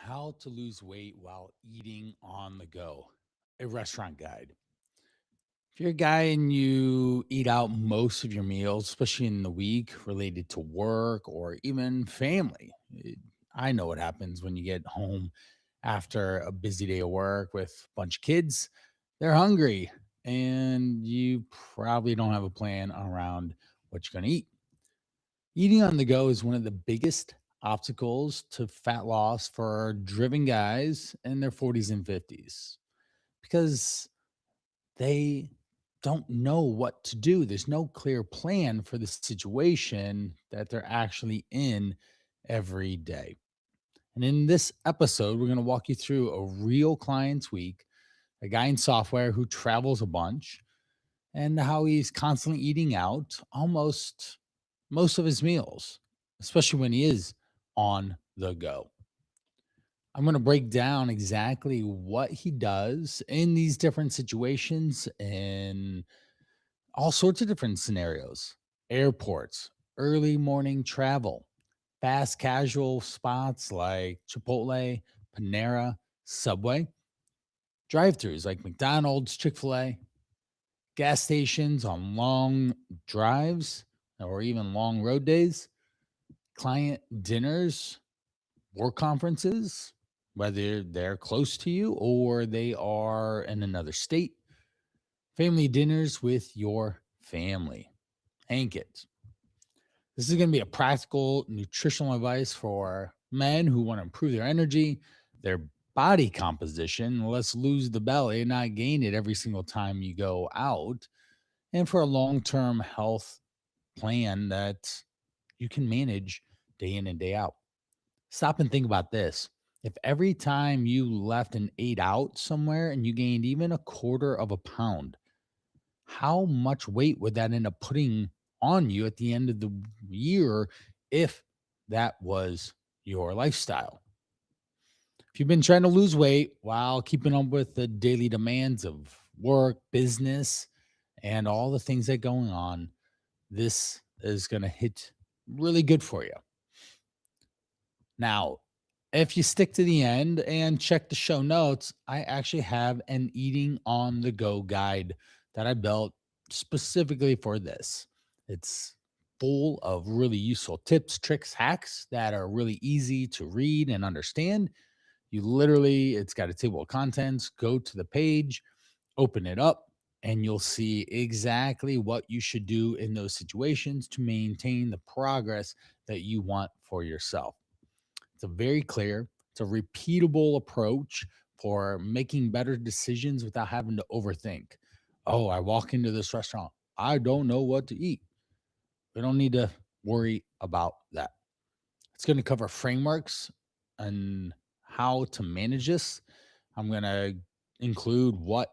How to lose weight while eating on the go, a restaurant guide. If you're a guy and you eat out most of your meals, especially in the week related to work or even family, I know what happens when you get home after a busy day of work with a bunch of kids. They're hungry and you probably don't have a plan around what you're going to eat. Eating on the go is one of the biggest obstacles to fat loss for driven guys in their 40s and 50s because they don't know what to do. There's no clear plan for the situation that they're actually in every day. And in this episode, we're going to walk you through a real client's week, a guy in software who travels a bunch, and how he's constantly eating out almost most of his meals, especially when he is on the go. I'm going to break down exactly what he does in these different situations in all sorts of different scenarios: airports, early morning travel, fast casual spots like Chipotle, Panera, Subway, drive throughs like McDonald's, Chick fil A, gas stations on long drives or even long road days, client dinners, work conferences, whether they're close to you or they are in another state, family dinners with your family and kids. This is going to be a practical nutritional advice for men who want to improve their energy, their body composition. Let's lose the belly and not gain it every single time you go out, and for a long term health plan that you can manage day in and day out. Stop and think about this. If every time you left and ate out somewhere and you gained even a quarter of a pound, how much weight would that end up putting on you at the end of the year if that was your lifestyle? If you've been trying to lose weight while keeping up with the daily demands of work, business, and all the things that are going on, this is going to hit really good for you. Now, if you stick to the end and check the show notes, I actually have an eating on the go guide that I built specifically for this. It's full of really useful tips, tricks, hacks that are really easy to read and understand. It's got a table of contents. Go to the page, open it up, and you'll see exactly what you should do in those situations to maintain the progress that you want for yourself. It's a very clear, it's a repeatable approach for making better decisions without having to overthink. Oh, I walk into this restaurant. I don't know what to eat. We don't need to worry about that. It's going to cover frameworks and how to manage this. I'm going to include what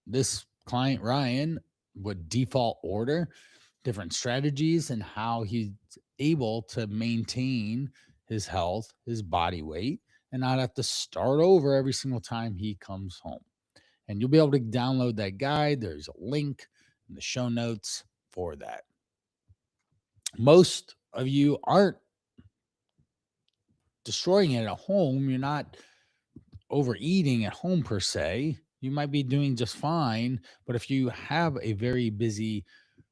this client, Ryan, would default order, different strategies, and how he's able to maintain his health, his body weight, and not have to start over every single time he comes home. And you'll be able to download that guide. There's a link in the show notes for that. Most of you aren't destroying it at home. You're not overeating at home per se. You might be doing just fine. But if you have a very busy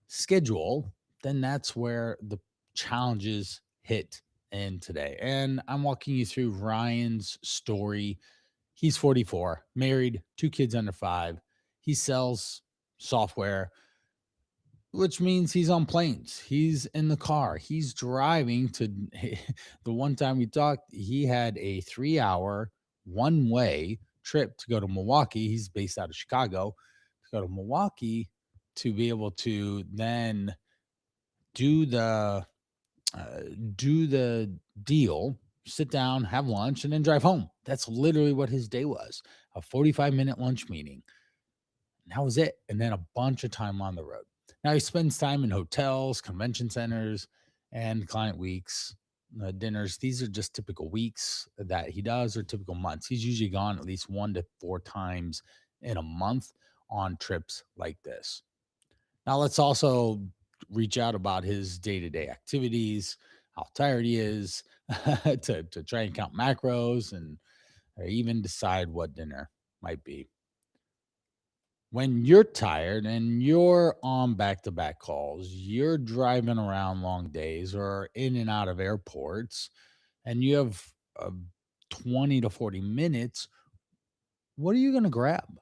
schedule, then that's where the challenges hit in today. And I'm walking you through Ryan's story. He's 44, married, two kids under five. He sells software, which means he's on planes. He's in the car. He's driving to the one time we talked, he had a 3 hour one way trip to go to Milwaukee. He's based out of Chicago, to go to Milwaukee to be able to then do the uh, do the deal, sit down, have lunch, and then drive home. That's literally what his day was: a 45-minute lunch meeting. And that was it. And then a bunch of time on the road. Now he spends time in hotels, convention centers, and client weeks, dinners. These are just typical weeks that he does, or typical months. He's usually gone at least 1 to 4 times in a month on trips like this. Now let's also reach out about his day-to-day activities. how tired he is, to try and count macros and or even decide what dinner might be. When you're tired and you're on back to back calls, you're driving around long days or in and out of airports, and you have 20 to 40 minutes, what are you going to grab?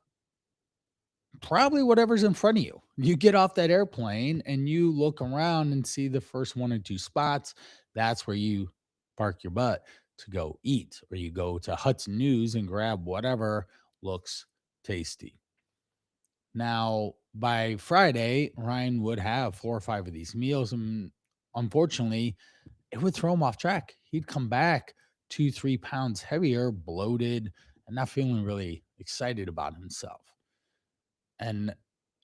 Probably whatever's in front of you. You get off that airplane and you look around and see the first one or two spots. That's where you park your butt to go eat, or you go to Hudson News and grab whatever looks tasty. Now, by Friday, Ryan would have 4 or 5 of these meals, and unfortunately, it would throw him off track. He'd come back 2, 3 pounds heavier, bloated, and not feeling really excited about himself. And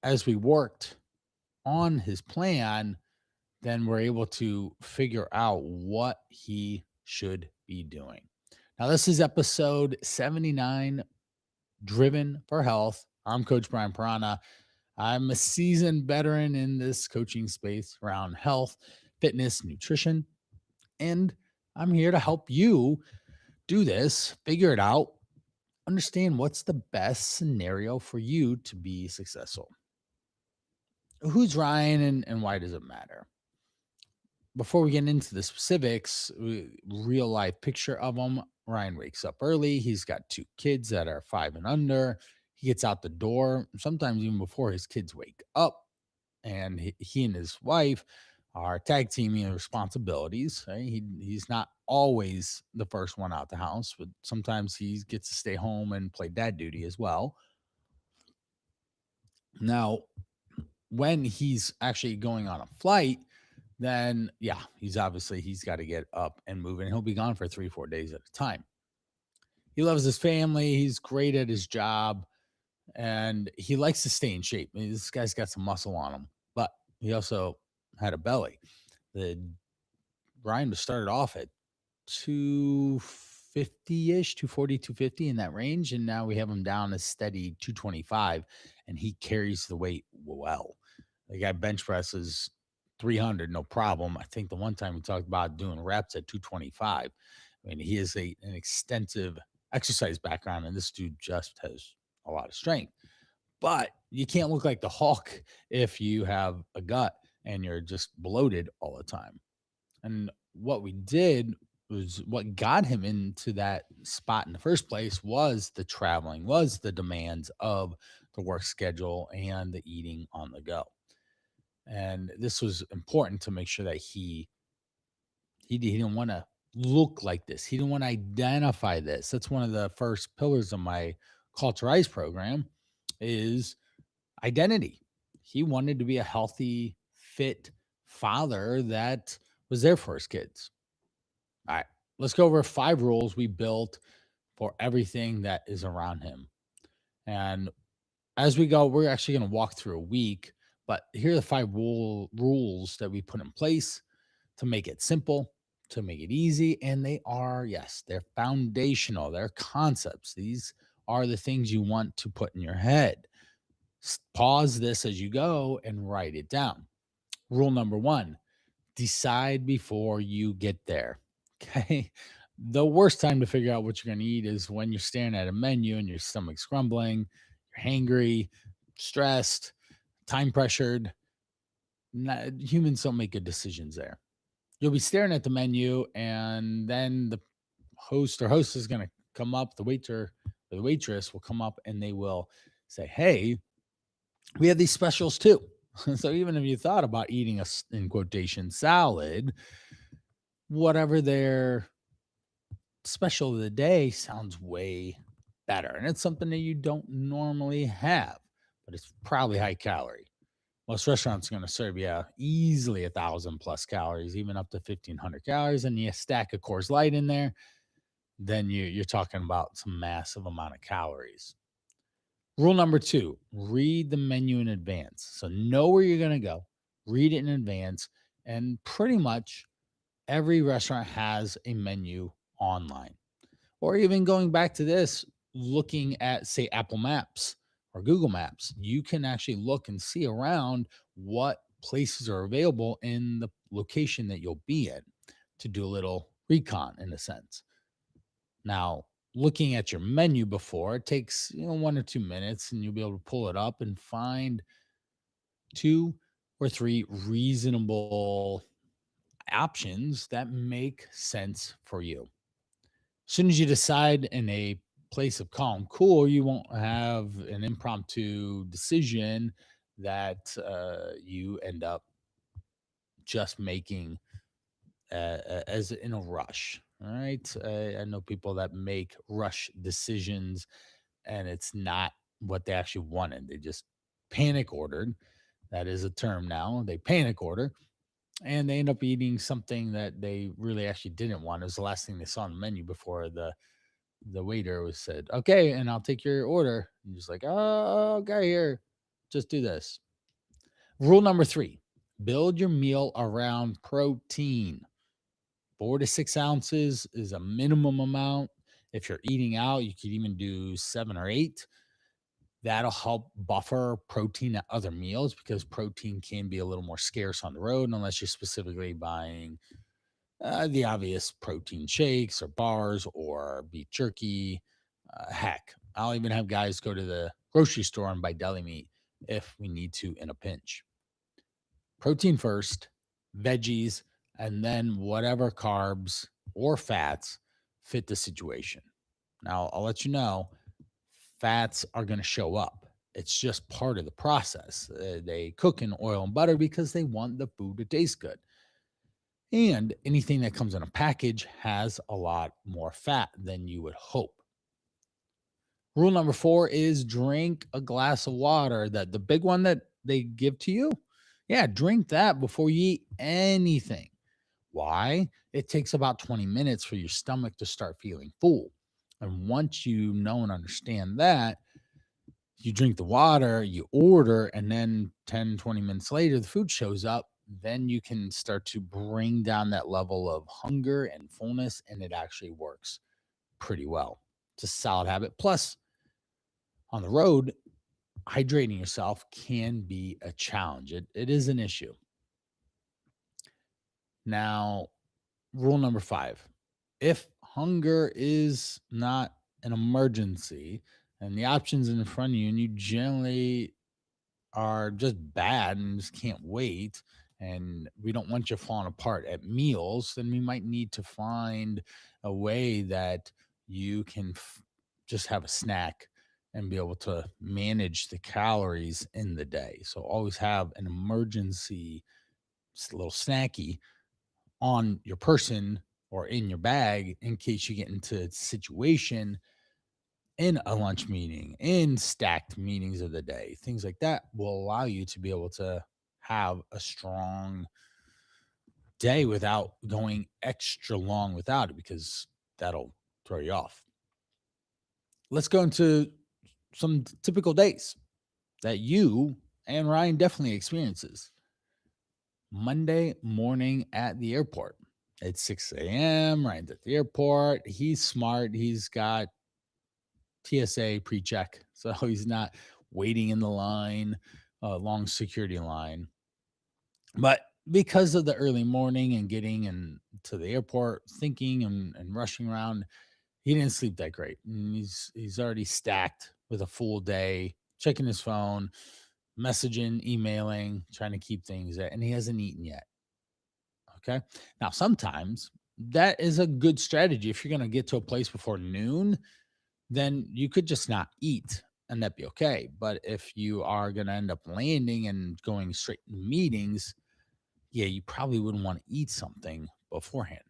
as we worked on his plan, then we're able to figure out what he should be doing. Now, this is episode 79, Driven for Health. I'm Coach Brian Piranha. I'm a seasoned veteran in this coaching space around health, fitness, nutrition, and I'm here to help you do this, figure it out, understand what's the best scenario for you to be successful. Who's Ryan and why does it matter? Before we get into the specifics, real life picture of him. Ryan wakes up early. He's got 2 kids that are 5 and under. He gets out the door sometimes even before his kids wake up, and he and his wife are tag teaming responsibilities. Right? He's not always the first one out the house, but sometimes he gets to stay home and play dad duty as well. Now, when he's actually going on a flight, then yeah, he's got to get up and move, and he'll be gone for 3, 4 days at a time. He loves his family. He's great at his job, and he likes to stay in shape. I mean, this guy's got some muscle on him, but he also had a belly. The Ryan was started off at 250 ish, 240, 250 in that range. And now we have him down a steady 225, and he carries the weight well. The guy bench presses 300, no problem. I think the one time we talked about doing reps at 225. I mean, he has an extensive exercise background, and this dude just has a lot of strength. But you can't look like the Hulk if you have a gut and you're just bloated all the time. And what we did was what got him into that spot in the first place was the traveling, was the demands of the work schedule and the eating on the go. And this was important to make sure that he didn't want to look like this. He didn't want to identify this. That's one of the first pillars of my Call to Rise program is identity. He wanted to be a healthy, fit father that was there for his kids. All right, let's go over 5 rules we built for everything that is around him. And as we go, we're actually going to walk through a week, but here are the 5 rules that we put in place to make it simple, to make it easy. And they are, yes, they're foundational, they're concepts. These are the things you want to put in your head. Pause this as you go and write it down. Rule number 1, decide before you get there. Okay. The worst time to figure out what you're going to eat is when you're staring at a menu and your stomach's grumbling, you're hangry, stressed, time pressured. Humans don't make good decisions there. You'll be staring at the menu, and then the host or hostess is going to come up, the waiter or the waitress will come up and they will say, "Hey, we have these specials too." So even if you thought about eating in quotation salad, whatever their special of the day sounds way better. And it's something that you don't normally have, but it's probably high calorie. Most restaurants are going to serve you easily 1,000 plus calories, even up to 1,500 calories. And you stack a Coors Light in there, then you're talking about some massive amount of calories. Rule number 2, read the menu in advance. So know where you're going to go, read it in advance, and pretty much every restaurant has a menu online. Or even going back to this, looking at, say, Apple Maps or Google Maps, you can actually look and see around what places are available in the location that you'll be in. to do a little recon in a sense. Now, looking at your menu before, it takes, 1 or 2 minutes, and you'll be able to pull it up and find 2 or 3 reasonable options that make sense for you. As soon as you decide in a place of calm, cool, you won't have an impromptu decision that you end up just making as in a rush. All right. I know people that make rush decisions and it's not what they actually wanted. They just panic ordered. That is a term now. They panic order and they end up eating something that they really actually didn't want. It was the last thing they saw on the menu before the waiter was said, "Okay, and I'll take your order." And just like, "Oh, okay, here, just do this." Rule number 3: build your meal around protein. 4 to 6 ounces is a minimum amount. If you're eating out, you could even do 7 or 8. That'll help buffer protein at other meals because protein can be a little more scarce on the road unless you're specifically buying the obvious protein shakes or bars or beef jerky. Heck, I'll even have guys go to the grocery store and buy deli meat if we need to in a pinch. Protein first, veggies, and then whatever carbs or fats fit the situation. Now, I'll let you know fats are going to show up. It's just part of the process. They cook in oil and butter because they want the food to taste good. And anything that comes in a package has a lot more fat than you would hope. Rule number 4 is drink a glass of water. That the big one that they give to you. Yeah, drink that before you eat anything. Why? It takes about 20 minutes for your stomach to start feeling full. And once you know and understand that, you drink the water, you order, and then 10, 20 minutes later, the food shows up. Then you can start to bring down that level of hunger and fullness, and it actually works pretty well. It's a solid habit. Plus, on the road, hydrating yourself can be a challenge. It is an issue. Now, rule number 5: if hunger is not an emergency and the options in front of you, and you generally are just bad and just can't wait, and we don't want you falling apart at meals, then we might need to find a way that you can just have a snack and be able to manage the calories in the day. So always have an emergency little snacky on your person or in your bag in case you get into a situation in a lunch meeting, in stacked meetings of the day. Things like that will allow you to be able to have a strong day without going extra long without it because that'll throw you off. Let's go into some typical days that you and Ryan definitely experiences. Monday morning at the airport. It's 6 a.m. Ryan's at the airport. He's smart. He's got TSA pre-check, so he's not waiting in the line, long security line. But because of the early morning and getting to the airport, thinking and rushing around, he didn't sleep that great. And he's already stacked with a full day, checking his phone, messaging, emailing, trying to keep things and he hasn't eaten yet. Okay. Now, sometimes that is a good strategy. If you're going to get to a place before noon, then you could just not eat and that'd be okay. But if you are going to end up landing and going straight to meetings, yeah, you probably wouldn't want to eat something beforehand.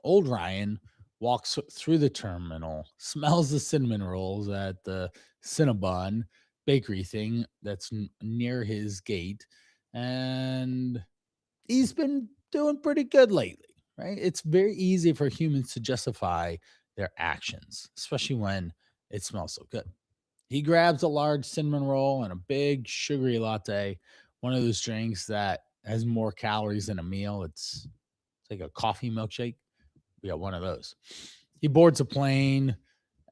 Old Ryan walks through the terminal, smells the cinnamon rolls at the Cinnabon bakery thing that's near his gate, and he's been doing pretty good lately, right? It's very easy for humans to justify their actions, especially when it smells so good. He grabs a large cinnamon roll and a big sugary latte, one of those drinks that has more calories than a meal. It's like a coffee milkshake. We got one of those. He boards a plane,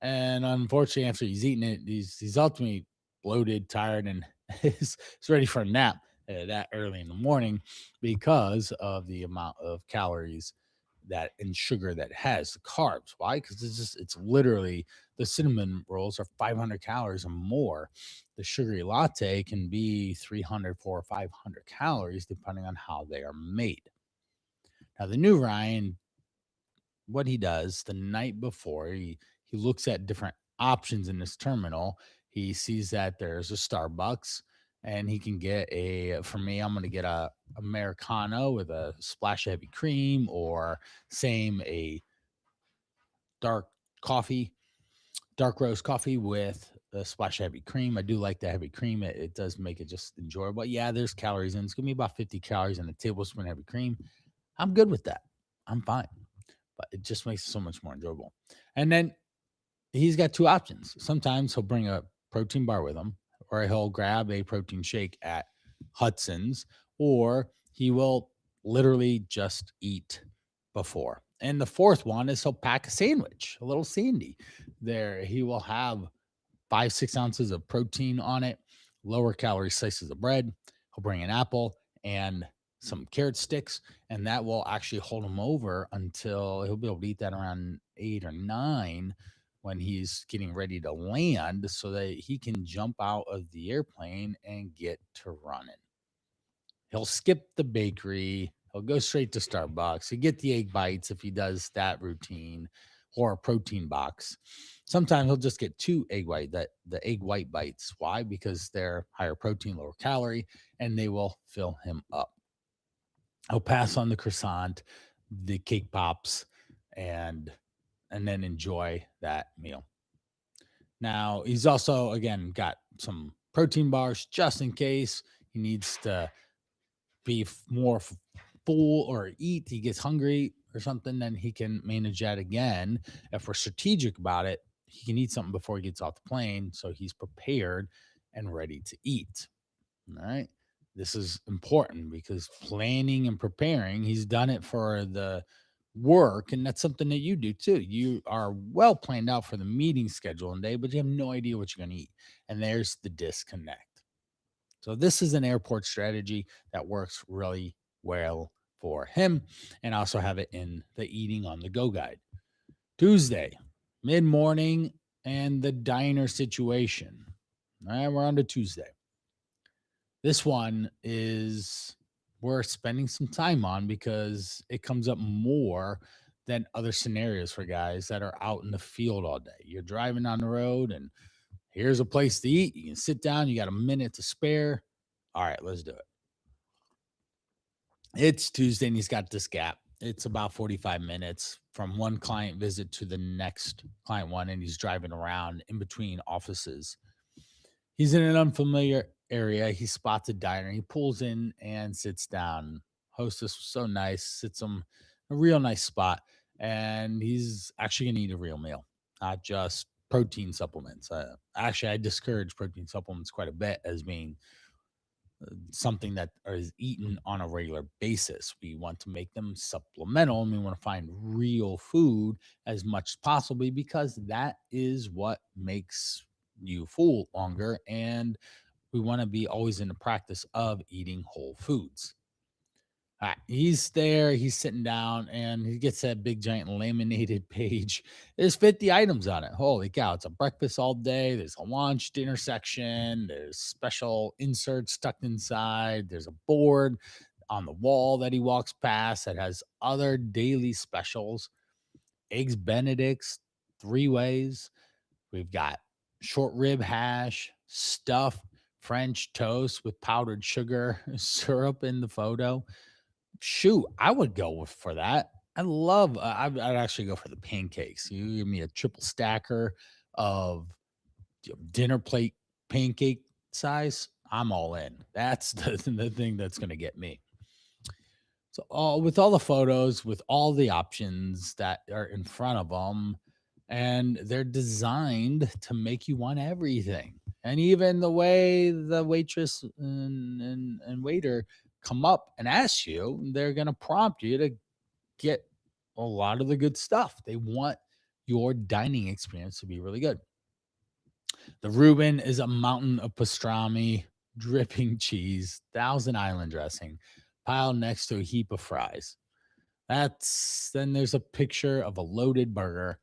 and unfortunately, after he's eaten it, he's ultimately bloated, tired, and is ready for a nap that early in the morning because of the amount of calories that and sugar that it has, the carbs. Why? Because it's literally the cinnamon rolls are 500 calories or more. The sugary latte can be 300, 400, or 500 calories depending on how they are made. Now, the new Ryan, what he does the night before, he looks at different options in this terminal. He sees that there's a Starbucks and he can get for me, I'm going to get a Americano with a splash of heavy cream, or same a dark coffee, dark roast coffee with a splash of heavy cream. I do like the heavy cream. It does make it just enjoyable. Yeah, there's calories in. It's going to be about 50 calories in a tablespoon of heavy cream. I'm good with that. I'm fine. But it just makes it so much more enjoyable. And then he's got two options. Sometimes he'll bring a protein bar with him, or he'll grab a protein shake at Hudson's, or he will literally just eat before. And the fourth one is he'll pack a sandwich, a little sandy. There, he will have 5, 6 ounces of protein on it, lower calorie slices of bread. He'll bring an apple and some carrot sticks, and that will actually hold him over until he'll be able to eat that around 8 or 9 when he's getting ready to land, so that he can jump out of the airplane and get to running. He'll skip the bakery. He'll go straight to Starbucks. He'll get the egg bites if he does that routine, or a protein box. Sometimes he'll just get two the egg white bites. Why? Because they're higher protein, lower calorie, and they will fill him up. He'll pass on the croissant, the cake pops, and then enjoy that meal. Now, he's also again got some protein bars just in case he needs to be more full or eat, he gets hungry or something, then he can manage that again. If we're strategic about it, he can eat something before he gets off the plane, so he's prepared and ready to eat. All right. This is important because planning and preparing, he's done it for the work, and that's something that you do too. You are well planned out for the meeting schedule and day, but you have no idea what you're going to eat. And there's the disconnect. So this is an airport strategy that works really well for him. And I also have it in the Eating on the Go guide. Tuesday, mid-morning, and the diner situation. All right, we're on to Tuesday. This one is worth spending some time on because it comes up more than other scenarios for guys that are out in the field all day. You're driving on the road and here's a place to eat. You can sit down, you got a minute to spare. All right, let's do it. It's Tuesday and he's got this gap. It's about 45 minutes from one client visit to the next client one, and he's driving around in between offices. He's in an unfamiliar area. He spots a diner. He pulls in and sits down. Hostess was so nice, sits him a real nice spot, and he's actually going to eat a real meal, not just protein supplements. Actually, I discourage protein supplements quite a bit as being something that is eaten on a regular basis. We want to make them supplemental, and we want to find real food as much as possible because that is what makes you full longer. And we want to be always in the practice of eating whole foods. All right, he's there, he's sitting down, and he gets that big giant laminated page. There's 50 items on it. Holy cow, it's a breakfast all day. There's a lunch, dinner section. There's special inserts tucked inside. There's a board on the wall that he walks past that has other daily specials. Eggs Benedicts, 3 ways. We've got short rib hash, stuffed French toast with powdered sugar syrup in the photo. Shoot, I would go for that. I'd actually go for the pancakes. You give me a triple stacker of dinner plate pancake size, I'm all in. That's the thing that's going to get me. So, with all the photos, with all the options that are in front of them, and they're designed to make you want everything. And even the way the waitress and waiter come up and ask you, they're going to prompt you to get a lot of the good stuff. They want your dining experience to be really good. The Reuben is a mountain of pastrami, dripping cheese, Thousand Island dressing, piled next to a heap of fries. Then there's a picture of a loaded burger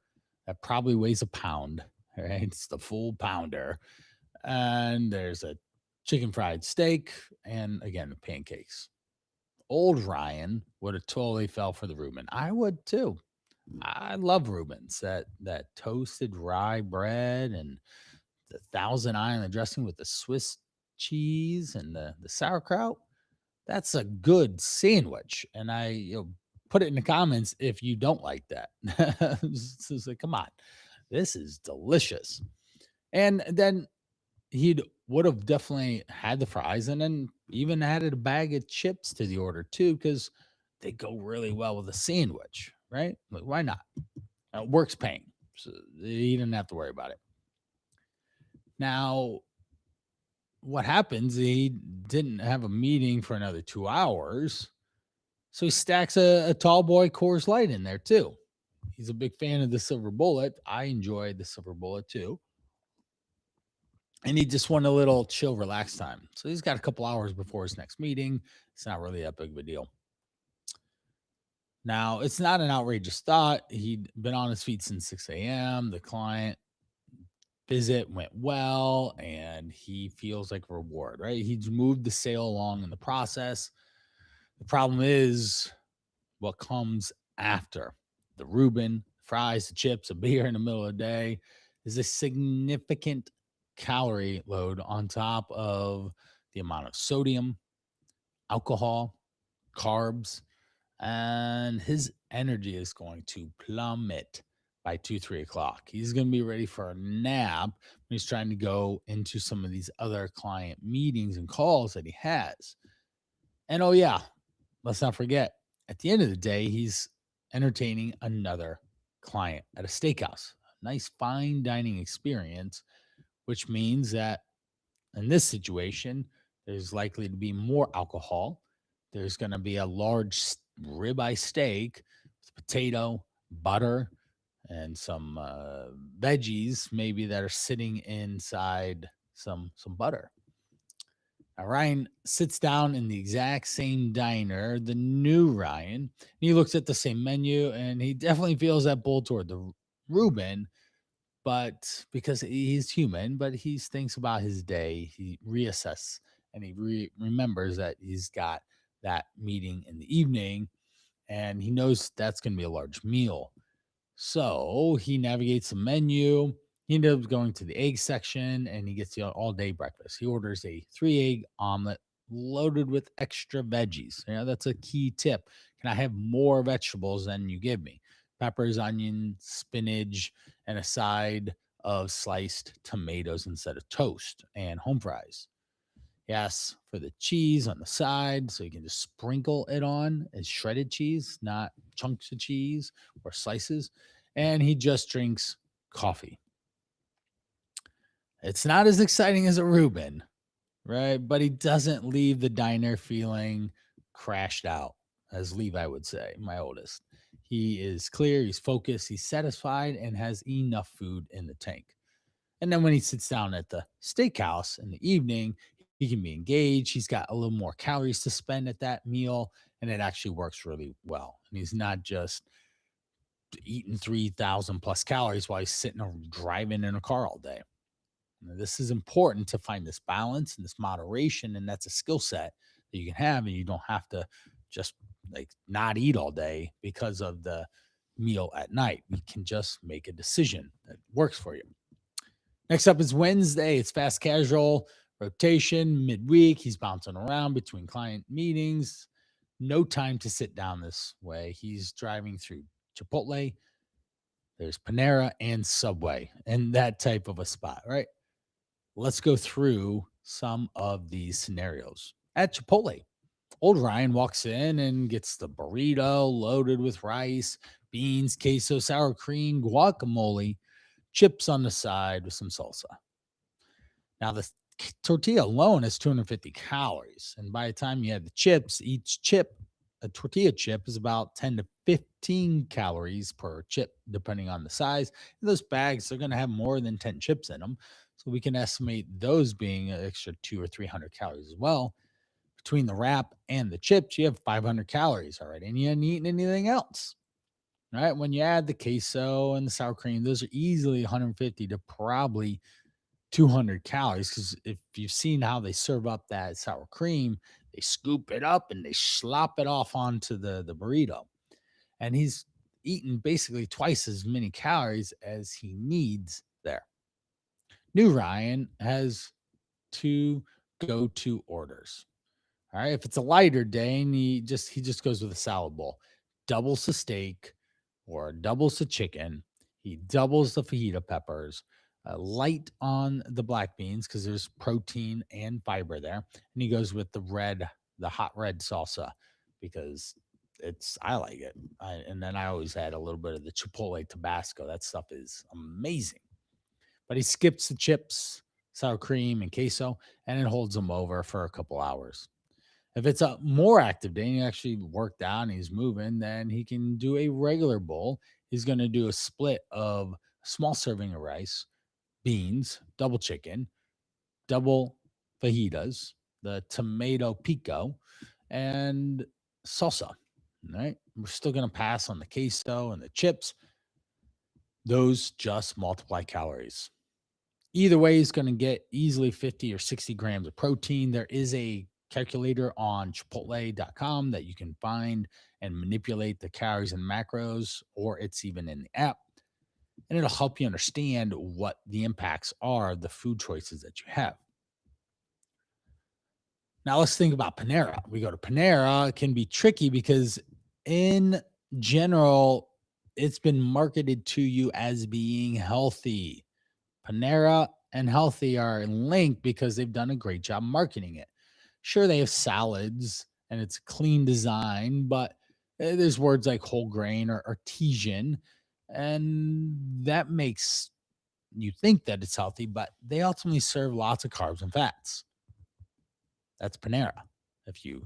that probably weighs a pound. Right? It's the full pounder. And there's a chicken fried steak and again the pancakes. Old Ryan would have totally fell for the Reuben. I would too. I love Reubens. That toasted rye bread and the Thousand Island dressing with the Swiss cheese and the sauerkraut. That's a good sandwich. And put it in the comments if you don't like that. It's like, come on, this is delicious. And then he'd would have definitely had the fries and then even added a bag of chips to the order too, because they go really well with a sandwich, right? Like, why not? Works paying. So he didn't have to worry about it. Now, what happens? He didn't have a meeting for another 2 hours. So he stacks a tall boy Coors Light in there too. He's a big fan of the Silver Bullet. I enjoyed the Silver Bullet too. And he just want a little chill, relax time. So he's got a couple hours before his next meeting. It's not really that big of a deal. Now, it's not an outrageous thought. He'd been on his feet since 6 a.m. The client visit went well and he feels like a reward, right? He's moved the sale along in the process. The problem is what comes after the Reuben, fries, the chips, a beer in the middle of the day is a significant calorie load on top of the amount of sodium, alcohol, carbs, and his energy is going to plummet by 2, 3 o'clock. He's going to be ready for a nap when he's trying to go into some of these other client meetings and calls that he has. And oh, yeah, let's not forget, at the end of the day, he's entertaining another client at a steakhouse. A nice fine dining experience, which means that in this situation, there's likely to be more alcohol. There's going to be a large ribeye steak with potato, butter, and some veggies, maybe that are sitting inside some butter. Now, Ryan sits down in the exact same diner, the new Ryan. He looks at the same menu and he definitely feels that pull toward the Reuben, but because he's human, but he thinks about his day, he reassesses and he remembers that he's got that meeting in the evening and he knows that's going to be a large meal. So he navigates the menu. He ends up going to the egg section and he gets the all day breakfast. He orders a 3 egg omelet loaded with extra veggies. That's a key tip. Can I have more vegetables than you give me? Peppers, onion, spinach, and a side of sliced tomatoes instead of toast and home fries. Yes, for the cheese on the side, so you can just sprinkle it on as shredded cheese, not chunks of cheese or slices. And he just drinks coffee. It's not as exciting as a Reuben, right? But he doesn't leave the diner feeling crashed out, as Levi would say, my oldest. He is clear, he's focused, he's satisfied, and has enough food in the tank. And then when he sits down at the steakhouse in the evening, he can be engaged. He's got a little more calories to spend at that meal, and it actually works really well. And he's not just eating 3,000 plus calories while he's sitting or driving in a car all day. Now, this is important to find this balance and this moderation, and that's a skill set that you can have, and you don't have to just like not eat all day because of the meal at night. We can just make a decision that works for you. Next up is Wednesday. It's fast casual rotation midweek. He's bouncing around between client meetings. No time to sit down this way. He's driving through Chipotle. There's Panera and Subway and that type of a spot, right? Let's go through some of these scenarios. At Chipotle, old Ryan walks in and gets the burrito loaded with rice, beans, queso, sour cream, guacamole, chips on the side with some salsa. Now, the tortilla alone is 250 calories. And by the time you add the chips, each chip, a tortilla chip, is about 10 to 15 calories per chip, depending on the size. And those bags are going to have more than 10 chips in them. So we can estimate those being an extra 200 or 300 calories as well. Between the wrap and the chips, you have 500 calories already, and you haven't eaten anything else. Right? When you add the queso and the sour cream, those are easily 150 to probably 200 calories. Because if you've seen how they serve up that sour cream, they scoop it up and they slop it off onto the burrito. And he's eaten basically twice as many calories as he needs there. New Ryan has two go-to orders. All right. If it's a lighter day and he just goes with a salad bowl, doubles the steak or doubles the chicken. He doubles the fajita peppers, light on the black beans because there's protein and fiber there. And he goes with the hot red salsa because I like it. And then I always add a little bit of the Chipotle Tabasco. That stuff is amazing. But he skips the chips, sour cream, and queso, and it holds them over for a couple hours. If it's a more active day and he actually worked out and he's moving, then he can do a regular bowl. He's going to do a split of a small serving of rice, beans, double chicken, double fajitas, the tomato pico, and salsa. All right. We're still going to pass on the queso and the chips. Those just multiply calories. Either way, he's going to get easily 50 or 60 grams of protein. There is a calculator on chipotle.com that you can find and manipulate the calories and macros, or it's even in the app. And it'll help you understand what the impacts are of the food choices that you have. Now, let's think about Panera. We go to Panera, it can be tricky because, in general, it's been marketed to you as being healthy. Panera and healthy are linked because they've done a great job marketing it. Sure, they have salads and it's a clean design, but there's words like whole grain or artesian, and that makes you think that it's healthy, but they ultimately serve lots of carbs and fats. That's Panera. If you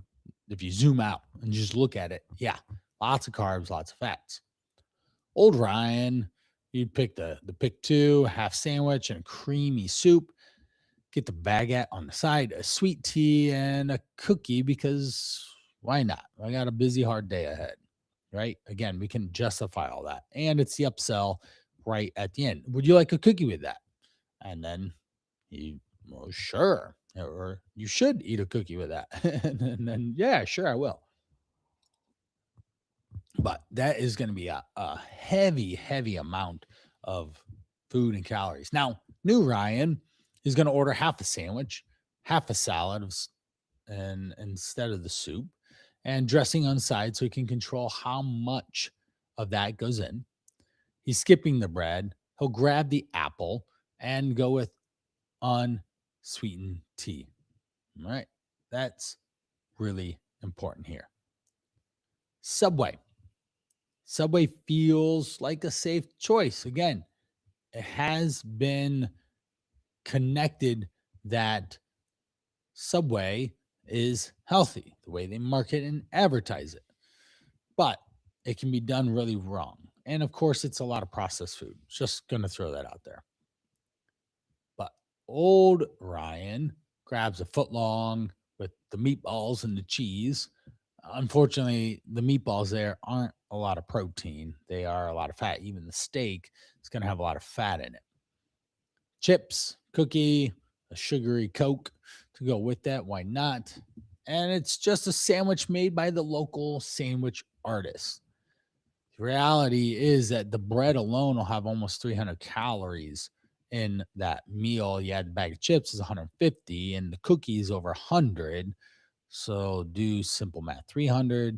if you zoom out and just look at it, yeah, lots of carbs, lots of fats. Old Ryan, you'd pick the pick two, half sandwich, and a creamy soup. Get the baguette on the side, a sweet tea, and a cookie because why not? I got a busy, hard day ahead, right? Again, we can justify all that. And it's the upsell right at the end. Would you like a cookie with that? And then well, sure. Or you should eat a cookie with that. And then, yeah, sure, I will. But that is going to be a heavy, heavy amount of food and calories. Now, new Ryan is going to order half a sandwich, half a salad, and instead of the soup, and dressing on side so he can control how much of that goes in. He's skipping the bread. He'll grab the apple and go with unsweetened tea. All right. That's really important here. Subway. Subway feels like a safe choice. Again, it has been connected that Subway is healthy, the way they market and advertise it. But it can be done really wrong. And of course, it's a lot of processed food. Just going to throw that out there. But old Ryan grabs a foot long with the meatballs and the cheese. Unfortunately, the meatballs there aren't a lot of protein. They are a lot of fat. Even the steak is going to have a lot of fat in it. Chips, cookie, a sugary Coke to go with that. Why not? And it's just a sandwich made by the local sandwich artist. The reality is that the bread alone will have almost 300 calories in that meal. You add a bag of chips is 150, and the cookies over 100. So do simple math: 300,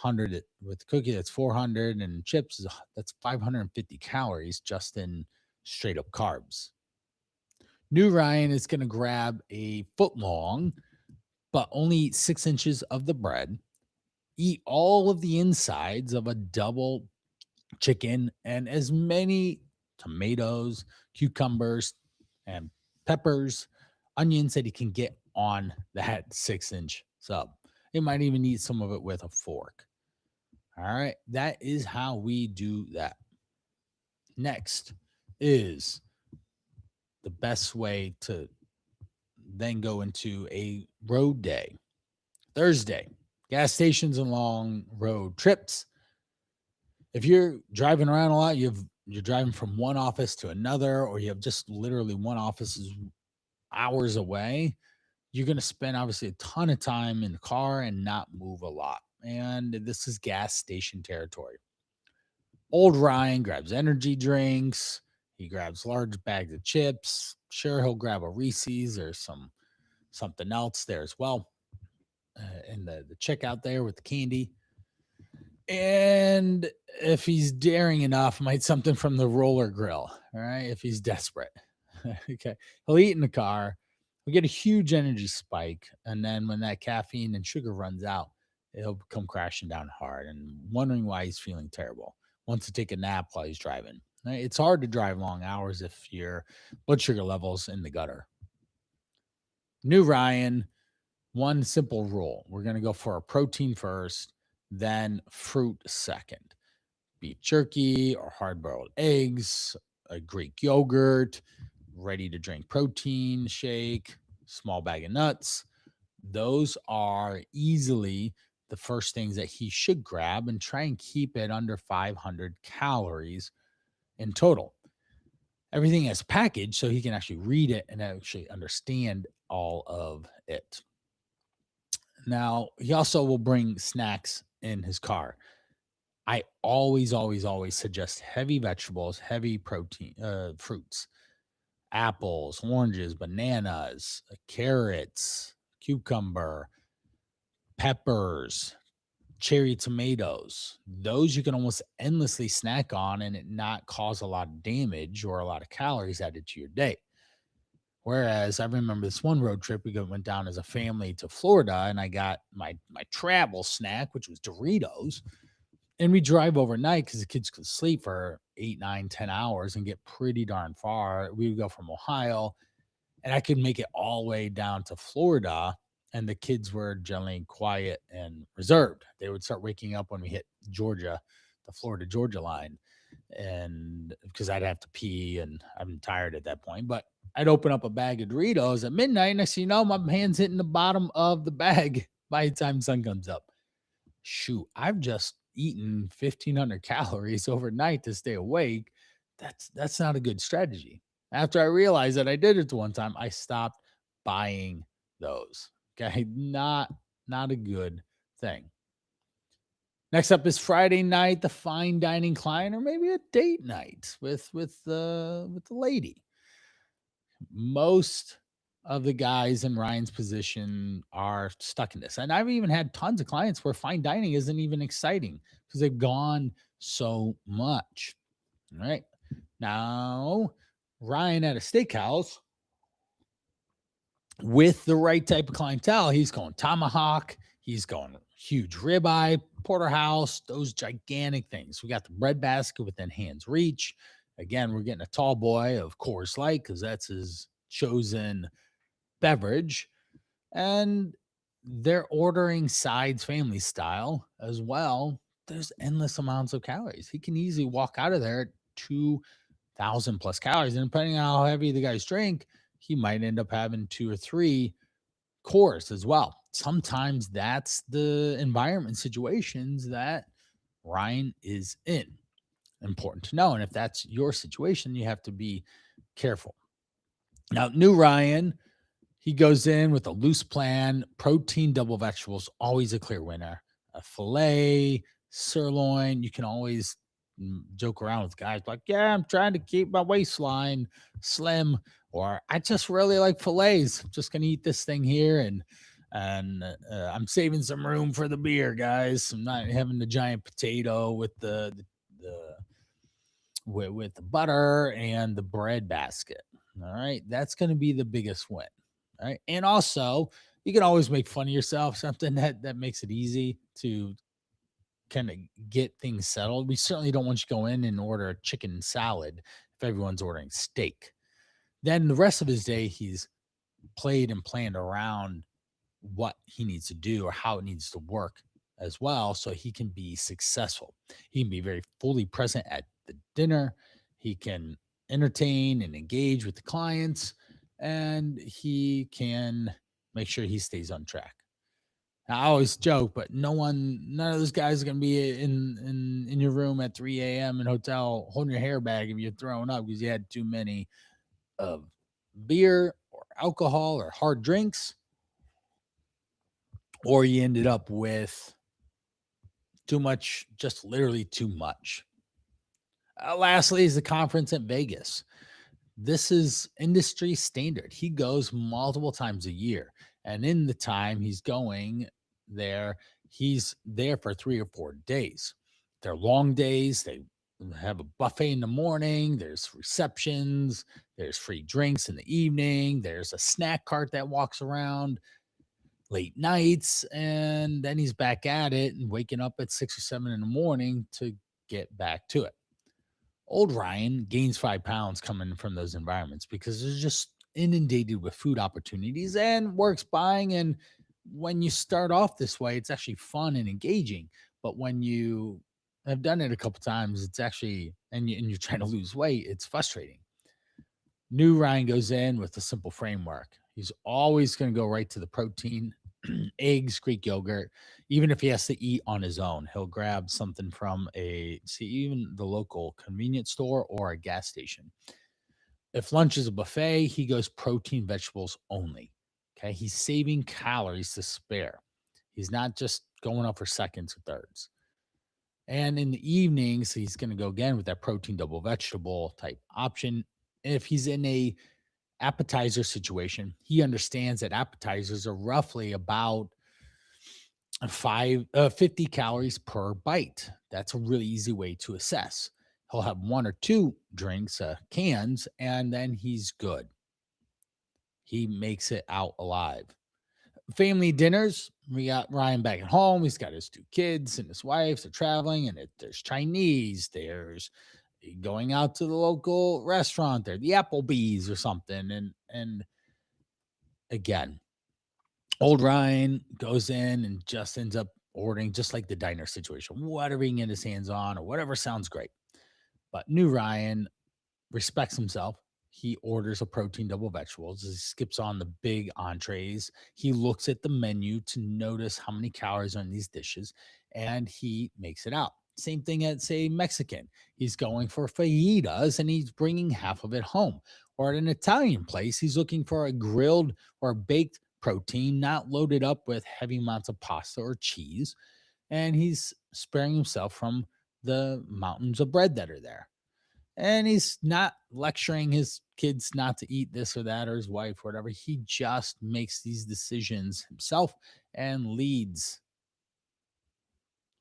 100 with the cookie, that's 400, and chips that's 550 calories just in straight up carbs. New Ryan is going to grab a foot long, but only eat 6 inches of the bread, eat all of the insides of a double chicken, and as many tomatoes, cucumbers, and peppers, onions that he can get on that 6 inch sub. He might even eat some of it with a fork. All right. That is how we do that. Next is the best way to then go into a road day. Thursday, gas stations and long road trips. If you're driving around a lot, you're driving from one office to another, or you have just literally one office is hours away, you're going to spend obviously a ton of time in the car and not move a lot. And this is gas station territory. Old Ryan grabs energy drinks. He grabs large bags of chips. Sure, he'll grab a Reese's or something else there as well. In the checkout there with the candy. And if he's daring enough, might something from the roller grill. All right. If he's desperate. Okay. He'll eat in the car. We'll get a huge energy spike. And then when that caffeine and sugar runs out, he'll come crashing down hard and wondering why he's feeling terrible. Wants to take a nap while he's driving. Right? It's hard to drive long hours if your blood sugar levels in the gutter. New Ryan, one simple rule. We're going to go for a protein first, then fruit second. Beef jerky or hard boiled eggs, a Greek yogurt, ready to drink protein shake, small bag of nuts. Those are easily the first things that he should grab and try and keep it under 500 calories in total. Everything is packaged so he can actually read it and actually understand all of it. Now, he also will bring snacks in his car. I always suggest heavy vegetables, heavy protein, fruits, apples, oranges, bananas, carrots, cucumber, peppers, cherry tomatoes. Those you can almost endlessly snack on and it not cause a lot of damage or a lot of calories added to your day. Whereas I remember this one road trip we went down as a family to Florida, and I got my travel snack, which was Doritos, and we drive overnight because the kids could sleep for 8, 9, 10 hours and get pretty darn far. We would go from Ohio, and I could make it all the way down to Florida, and the kids were generally quiet and reserved. They would start waking up when we hit Georgia, the Florida Georgia line, and because I'd have to pee and I'm tired at that point. But I'd open up a bag of Doritos at midnight. Next thing you know, my hand's hitting the bottom of the bag by the time sun comes up. Shoot, I've just eaten 1,500 calories overnight to stay awake. That's not a good strategy. After I realized that I did it to one time, I stopped buying those. Okay, not a good thing. Next up is Friday night, the fine dining client, or maybe a date night with the lady. Most of the guys in Ryan's position are stuck in this. And I've even had tons of clients where fine dining isn't even exciting because they've gone so much. All right. Now, Ryan at a steakhouse with the right type of clientele, he's going tomahawk, he's going huge ribeye, porterhouse, those gigantic things. We got the bread basket within hand's reach. Again, we're getting a tall boy of Coors Light because that's his chosen beverage. And they're ordering sides family style as well. There's endless amounts of calories. He can easily walk out of there at 2,000 plus calories. And depending on how heavy the guy's drink, he might end up having 2 or 3 cores as well. Sometimes that's the environment situations that Ryan is in. Important to know. And if that's your situation, you have to be careful. Now, new Ryan, he goes in with a loose plan, protein, double vegetables, always a clear winner. A filet, sirloin, you can always joke around with guys like, yeah, I'm trying to keep my waistline slim, or I just really like fillets. I'm just gonna eat this thing here, and I'm saving some room for the beer, guys. I'm not having the giant potato with the with the butter and the bread basket. All right, that's going to be the biggest win. All right, and also you can always make fun of yourself, something that makes it easy to kind of get things settled. We certainly don't want you to go in and order a chicken salad if everyone's ordering steak. Then the rest of his day, he's played and planned around what he needs to do or how it needs to work as well so he can be successful. He can be very fully present at the dinner. He can entertain and engage with the clients, and he can make sure he stays on track. I always joke, but none of those guys are gonna be in your room at 3 a.m. in hotel holding your hair back if you're throwing up because you had too many of beer or alcohol or hard drinks, or you ended up with too much, just literally too much. Lastly, is the conference at Vegas. This is industry standard. He goes multiple times a year. And in the time he's going there, he's there for 3 or 4 days. They're long days. They have a buffet in the morning, there's receptions, there's free drinks in the evening, there's a snack cart that walks around late nights, and then he's back at it and waking up at 6 or 7 in the morning to get back to it. Old Ryan gains 5 pounds coming from those environments because they're just inundated with food opportunities and works buying. And when you start off this way, it's actually fun and engaging. But when you have done it a couple times, it's actually, and you're trying to lose weight, it's frustrating. New Ryan goes in with a simple framework. He's always going to go right to the protein, eggs, Greek yogurt. Even if he has to eat on his own, he'll grab something from even the local convenience store or a gas station. If lunch is a buffet, he goes protein, vegetables only. Okay. He's saving calories to spare. He's not just going up for seconds or thirds. And in the evenings, he's going to go again with that protein double vegetable type option. If he's in a appetizer situation, he understands that appetizers are roughly about 50 calories per bite. That's a really easy way to assess. He'll have one or two drinks, cans, and then he's good. He makes it out alive. Family dinners, we got Ryan back at home. He's got his 2 kids and his wife. They're traveling, and there's Chinese. There's going out to the local restaurant there, the Applebee's or something. And again, old Ryan goes in and just ends up ordering just like the diner situation, whatever he can get his hands on or whatever sounds great. But new Ryan respects himself. He orders a protein double vegetables. He skips on the big entrees. He looks at the menu to notice how many calories are in these dishes, and he makes it out. Same thing at, say, Mexican. He's going for fajitas and he's bringing half of it home. Or at an Italian place, he's looking for a grilled or baked protein, not loaded up with heavy amounts of pasta or cheese. And he's sparing himself from the mountains of bread that are there. And he's not lecturing his kids not to eat this or that or his wife or whatever. He just makes these decisions himself and leads.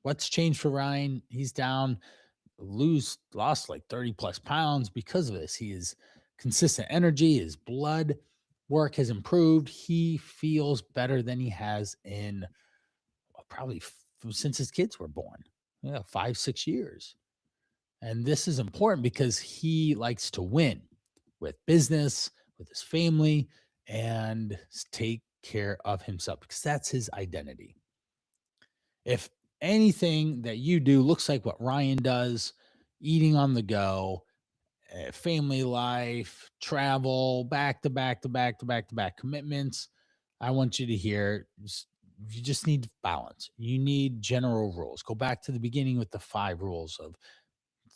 What's changed for Ryan? He's down, lost like 30 plus pounds because of this. He is consistent energy, his blood work has improved. He feels better than he has in probably since his kids were born. Yeah, 5, 6 years. And this is important because he likes to win with business, with his family, and take care of himself because that's his identity. If anything that you do looks like what Ryan does, eating on the go, family life, travel, back to back to back to back to back commitments, I want you to hear you just need balance. You need general rules. Go back to the beginning with the 5 rules of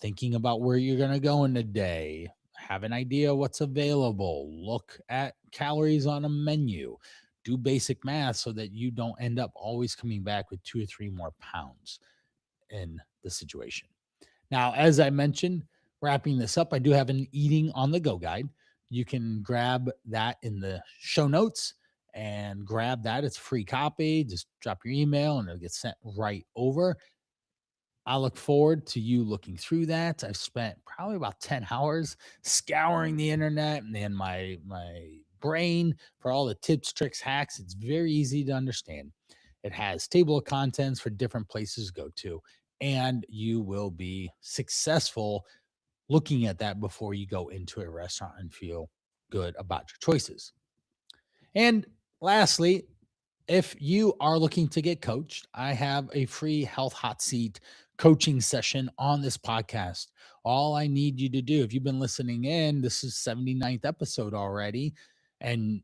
thinking about where you're going to go in the day, have an idea what's available, look at calories on a menu, do basic math so that you don't end up always coming back with 2 or 3 more pounds in the situation. Now, as I mentioned, wrapping this up, I do have an eating on the go guide. You can grab that in the show notes and grab that. It's a free copy. Just drop your email and it'll get sent right over. I look forward to you looking through that. I've spent probably about 10 hours scouring the internet and my brain for all the tips, tricks, hacks. It's very easy to understand. It has table of contents for different places to go to, and you will be successful looking at that before you go into a restaurant and feel good about your choices. And lastly, if you are looking to get coached, I have a free health hot seat coaching session on this podcast. All I need you to do, if you've been listening in, this is 79th episode already, and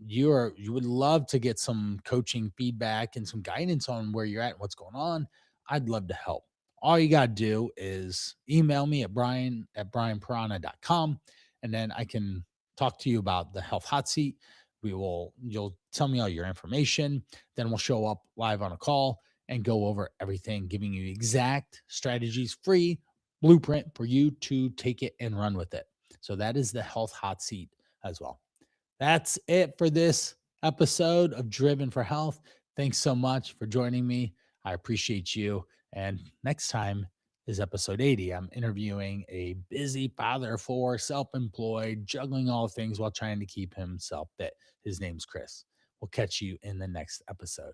you would love to get some coaching feedback and some guidance on where you're at and what's going on, I'd love to help. All you got to do is email me at brian@brianparana.com, and then I can talk to you about the health hot seat. You'll tell me all your information. Then we'll show up live on a call and go over everything, giving you exact strategies, free blueprint for you to take it and run with it. So that is the health hot seat as well. That's it for this episode of Driven for Health. Thanks so much for joining me. I appreciate you. And next time is episode 80. I'm interviewing a busy father of four, self employed, juggling all things while trying to keep himself fit. His name's Chris. We'll catch you in the next episode.